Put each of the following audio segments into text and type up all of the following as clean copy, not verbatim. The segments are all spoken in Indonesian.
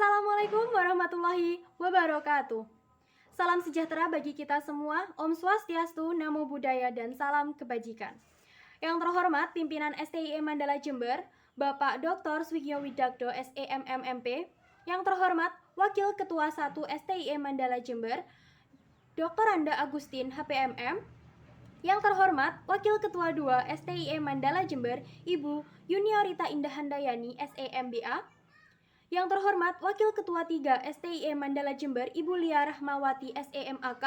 Assalamualaikum warahmatullahi wabarakatuh. Salam sejahtera bagi kita semua, Om Swastiastu, Namo Buddhaya, dan salam kebajikan. Yang terhormat pimpinan STIE Mandala Jember, Bapak Dr. Swigyo Widakdo SEMMMP. Yang terhormat Wakil Ketua 1 STIE Mandala Jember, Dr. Anda Agustin HPMM. Yang terhormat Wakil Ketua 2 STIE Mandala Jember, Ibu Yuniorita Indah Handayani SEMBA. Yang terhormat Wakil Ketua 3 STIE Mandala Jember, Ibu Lia Rahmawati SEMAK.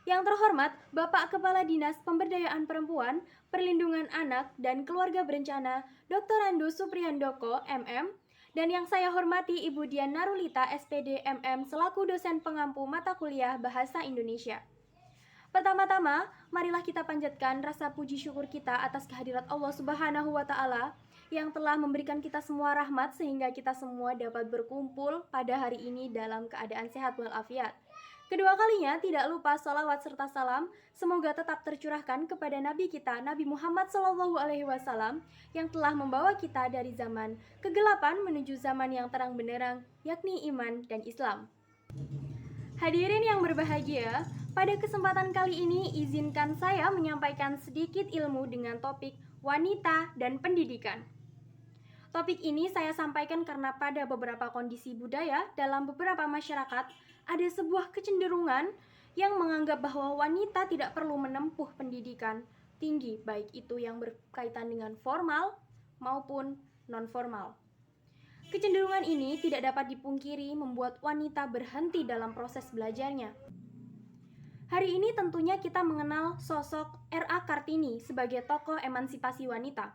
Yang terhormat Bapak Kepala Dinas Pemberdayaan Perempuan, Perlindungan Anak, dan Keluarga Berencana, Dr. Andu Supriyandoko MM. Dan yang saya hormati Ibu Dian Narulita SPD MM selaku dosen pengampu mata kuliah Bahasa Indonesia. Pertama-tama, marilah kita panjatkan rasa puji syukur kita atas kehadirat Allah Subhanahu wa Ta'ala yang telah memberikan kita semua rahmat sehingga kita semua dapat berkumpul pada hari ini dalam keadaan sehat walafiat. Kedua kalinya, tidak lupa sholawat serta salam semoga tetap tercurahkan kepada Nabi kita, Nabi Muhammad SAW, yang telah membawa kita dari zaman kegelapan menuju zaman yang terang benderang, yakni iman dan Islam. Hadirin yang berbahagia, pada kesempatan kali ini izinkan saya menyampaikan sedikit ilmu dengan topik wanita dan pendidikan. Topik ini saya sampaikan karena pada beberapa kondisi budaya dalam beberapa masyarakat ada sebuah kecenderungan yang menganggap bahwa wanita tidak perlu menempuh pendidikan tinggi, baik itu yang berkaitan dengan formal maupun non-formal. Kecenderungan ini tidak dapat dipungkiri membuat wanita berhenti dalam proses belajarnya. Hari ini tentunya kita mengenal sosok R.A. Kartini sebagai tokoh emansipasi wanita.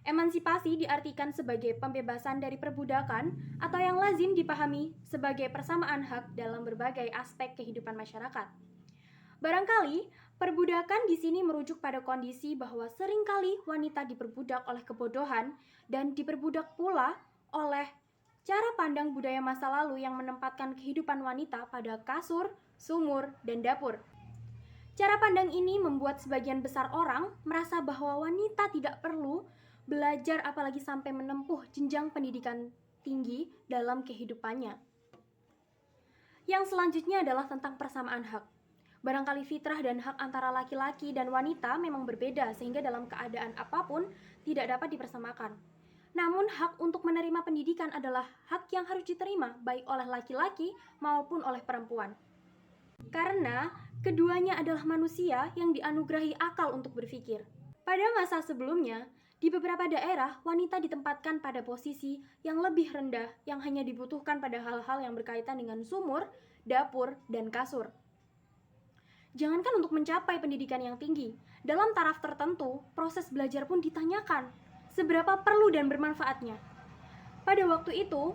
Emansipasi diartikan sebagai pembebasan dari perbudakan atau yang lazim dipahami sebagai persamaan hak dalam berbagai aspek kehidupan masyarakat. Barangkali, perbudakan di sini merujuk pada kondisi bahwa seringkali wanita diperbudak oleh kebodohan dan diperbudak pula oleh cara pandang budaya masa lalu yang menempatkan kehidupan wanita pada kasur, sumur, dan dapur. Cara pandang ini membuat sebagian besar orang merasa bahwa wanita tidak perlu belajar apalagi sampai menempuh jenjang pendidikan tinggi dalam kehidupannya. Yang selanjutnya adalah tentang persamaan hak. Barangkali fitrah dan hak antara laki-laki dan wanita memang berbeda sehingga dalam keadaan apapun tidak dapat dipersamakan. Namun hak untuk menerima pendidikan adalah hak yang harus diterima baik oleh laki-laki maupun oleh perempuan. Karena keduanya adalah manusia yang dianugerahi akal untuk berpikir. Pada masa sebelumnya, di beberapa daerah, wanita ditempatkan pada posisi yang lebih rendah yang hanya dibutuhkan pada hal-hal yang berkaitan dengan sumur, dapur, dan kasur. Jangankan untuk mencapai pendidikan yang tinggi, dalam taraf tertentu, proses belajar pun ditanyakan seberapa perlu dan bermanfaatnya. Pada waktu itu,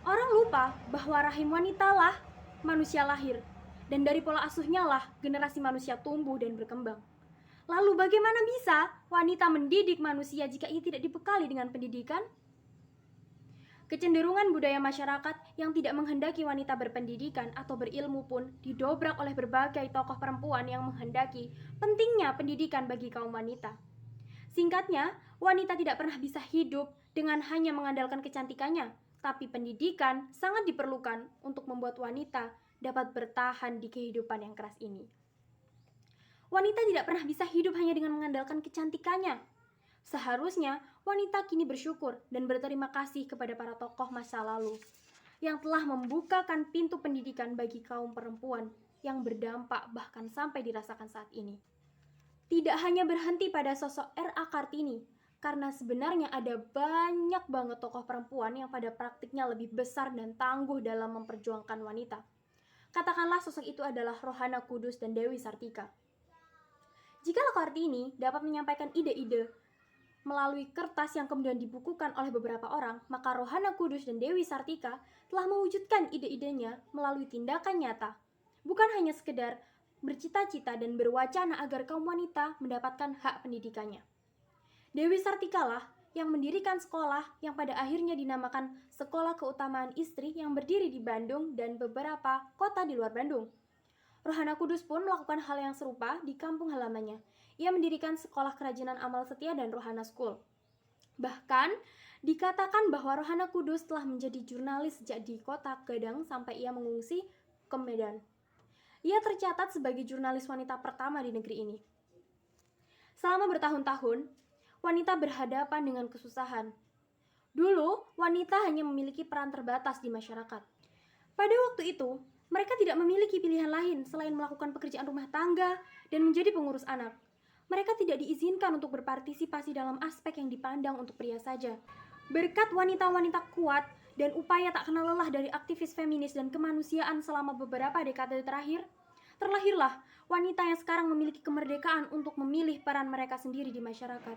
orang lupa bahwa rahim wanita lah manusia lahir, dan dari pola asuhnya lah generasi manusia tumbuh dan berkembang. Lalu bagaimana bisa wanita mendidik manusia jika ia tidak dibekali dengan pendidikan? Kecenderungan budaya masyarakat yang tidak menghendaki wanita berpendidikan atau berilmu pun didobrak oleh berbagai tokoh perempuan yang menghendaki pentingnya pendidikan bagi kaum wanita. Singkatnya, wanita tidak pernah bisa hidup dengan hanya mengandalkan kecantikannya, tapi pendidikan sangat diperlukan untuk membuat wanita dapat bertahan di kehidupan yang keras ini. Wanita tidak pernah bisa hidup hanya dengan mengandalkan kecantikannya. Seharusnya wanita kini bersyukur dan berterima kasih kepada para tokoh masa lalu yang telah membukakan pintu pendidikan bagi kaum perempuan yang berdampak bahkan sampai dirasakan saat ini. Tidak hanya berhenti pada sosok R.A. Kartini, karena sebenarnya ada banyak banget tokoh perempuan yang pada praktiknya lebih besar dan tangguh dalam memperjuangkan wanita. Katakanlah sosok itu adalah Rohana Kudus dan Dewi Sartika. Jikalau Kartini dapat menyampaikan ide-ide melalui kertas yang kemudian dibukukan oleh beberapa orang, maka Rohana Kudus dan Dewi Sartika telah mewujudkan ide-idenya melalui tindakan nyata. Bukan hanya sekedar bercita-cita dan berwacana agar kaum wanita mendapatkan hak pendidikannya. Dewi Sartika lah yang mendirikan sekolah yang pada akhirnya dinamakan Sekolah Keutamaan Istri yang berdiri di Bandung dan beberapa kota di luar Bandung. Rohana Kudus pun melakukan hal yang serupa di kampung halamannya. Ia mendirikan Sekolah Kerajinan Amal Setia dan Rohana School. Bahkan, Dikatakan bahwa Rohana Kudus telah menjadi jurnalis sejak di kota Gadang sampai ia mengungsi ke Medan. Ia tercatat sebagai jurnalis wanita pertama di negeri ini. Selama bertahun-tahun, wanita berhadapan dengan kesusahan. Dulu, wanita hanya memiliki peran terbatas di masyarakat. Pada waktu itu, mereka tidak memiliki pilihan lain selain melakukan pekerjaan rumah tangga dan menjadi pengurus anak. Mereka tidak diizinkan untuk berpartisipasi dalam aspek yang dipandang untuk pria saja. Berkat wanita-wanita kuat dan upaya tak kenal lelah dari aktivis feminis dan kemanusiaan selama beberapa dekade terakhir, terlahirlah wanita yang sekarang memiliki kemerdekaan untuk memilih peran mereka sendiri di masyarakat.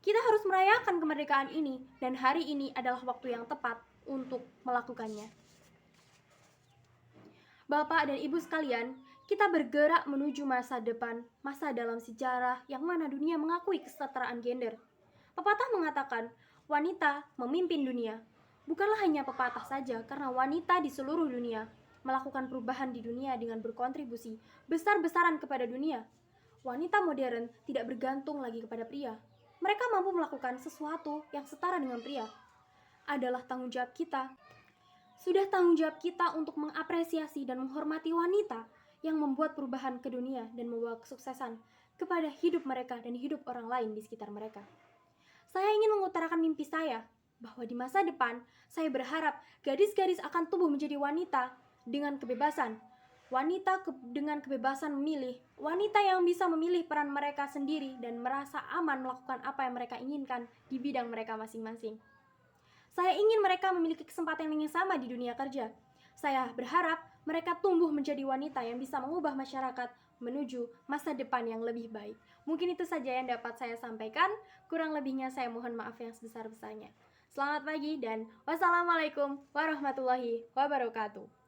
Kita harus merayakan kemerdekaan ini, dan hari ini adalah waktu yang tepat untuk melakukannya. Bapak dan Ibu sekalian, kita bergerak menuju masa depan, masa dalam sejarah yang mana dunia mengakui kesetaraan gender. Pepatah mengatakan, wanita memimpin dunia. Bukanlah hanya pepatah saja, karena wanita di seluruh dunia melakukan perubahan di dunia dengan berkontribusi besar-besaran kepada dunia. Wanita modern tidak bergantung lagi kepada pria. Mereka mampu melakukan sesuatu yang setara dengan pria. Adalah tanggung jawab kita. Sudah tanggung jawab kita untuk mengapresiasi dan menghormati wanita yang membuat perubahan ke dunia dan membawa kesuksesan kepada hidup mereka dan hidup orang lain di sekitar mereka. Saya ingin mengutarakan mimpi saya, bahwa di masa depan, saya berharap gadis-gadis akan tumbuh menjadi wanita dengan kebebasan. Wanita dengan kebebasan memilih, wanita yang bisa memilih peran mereka sendiri dan merasa aman melakukan apa yang mereka inginkan di bidang mereka masing-masing. Saya ingin mereka memiliki kesempatan yang sama di dunia kerja. Saya berharap mereka tumbuh menjadi wanita yang bisa mengubah masyarakat menuju masa depan yang lebih baik. Mungkin itu saja yang dapat saya sampaikan. Kurang lebihnya saya mohon maaf yang sebesar-besarnya. Selamat pagi dan wassalamualaikum warahmatullahi wabarakatuh.